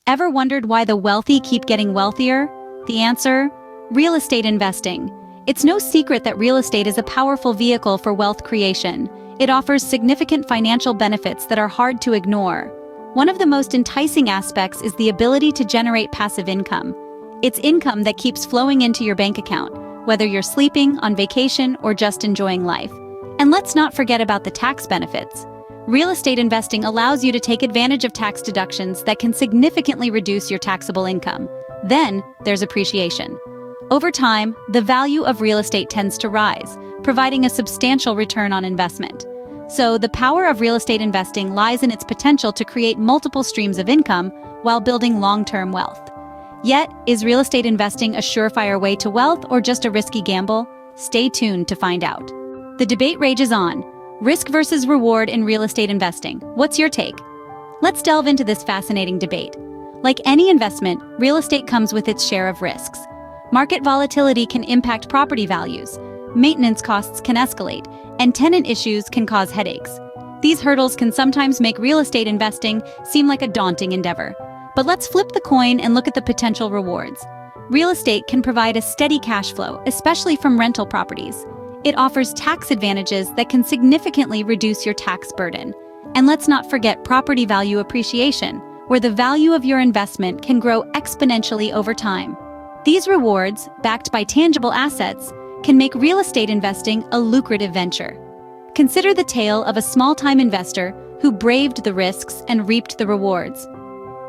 Ever wondered why the wealthy keep getting wealthier? The answer? Real estate investing. It's no secret that real estate is a powerful vehicle for wealth creation. It offers significant financial benefits that are hard to ignore. One of the most enticing aspects is the ability to generate passive income. It's income that keeps flowing into your bank account, whether you're sleeping, on vacation, or just enjoying life. And let's not forget about the tax benefits. Real estate investing allows you to take advantage of tax deductions that can significantly reduce your taxable income. Then, there's appreciation. Over time, the value of real estate tends to rise, providing a substantial return on investment. So, the power of real estate investing lies in its potential to create multiple streams of income while building long-term wealth. Yet, is real estate investing a surefire way to wealth or just a risky gamble? Stay tuned to find out. The debate rages on. Risk versus reward in real estate investing. What's your take? Let's delve into this fascinating debate. Like any investment, real estate comes with its share of risks. Market volatility can impact property values, maintenance costs can escalate, and tenant issues can cause headaches. These hurdles can sometimes make real estate investing seem like a daunting endeavor. But let's flip the coin and look at the potential rewards. Real estate can provide a steady cash flow, especially from rental properties. It offers tax advantages that can significantly reduce your tax burden. And let's not forget property value appreciation, where the value of your investment can grow exponentially over time. These rewards, backed by tangible assets, can make real estate investing a lucrative venture. Consider the tale of a small-time investor who braved the risks and reaped the rewards.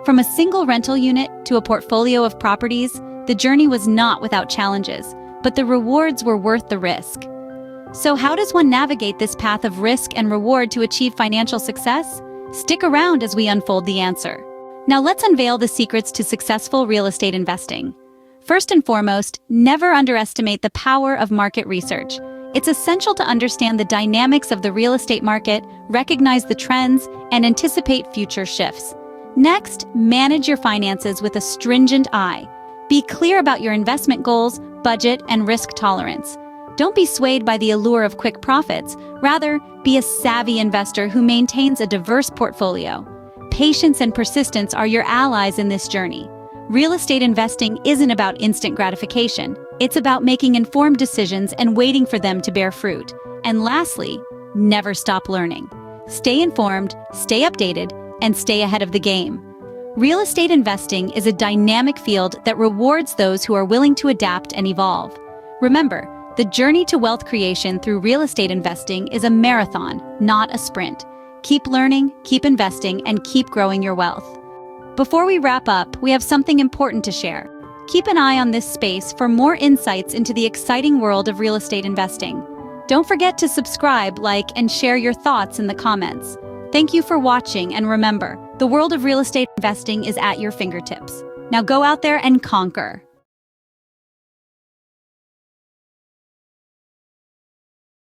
From a single rental unit to a portfolio of properties, the journey was not without challenges, but the rewards were worth the risk. So how does one navigate this path of risk and reward to achieve financial success? Stick around as we unfold the answer. Now let's unveil the secrets to successful real estate investing. First and foremost, never underestimate the power of market research. It's essential to understand the dynamics of the real estate market, recognize the trends, and anticipate future shifts. Next, manage your finances with a stringent eye. Be clear about your investment goals, budget, and risk tolerance. Don't be swayed by the allure of quick profits. Rather, be a savvy investor who maintains a diverse portfolio. Patience and persistence are your allies in this journey. Real estate investing isn't about instant gratification. It's about making informed decisions and waiting for them to bear fruit. And lastly, never stop learning. Stay informed, stay updated, and stay ahead of the game. Real estate investing is a dynamic field that rewards those who are willing to adapt and evolve. Remember, the journey to wealth creation through real estate investing is a marathon, not a sprint. Keep learning, keep investing, and keep growing your wealth. Before we wrap up, we have something important to share. Keep an eye on this space for more insights into the exciting world of real estate investing. Don't forget to subscribe, like, and share your thoughts in the comments. Thank you for watching, and remember, the world of real estate investing is at your fingertips. Now go out there and conquer.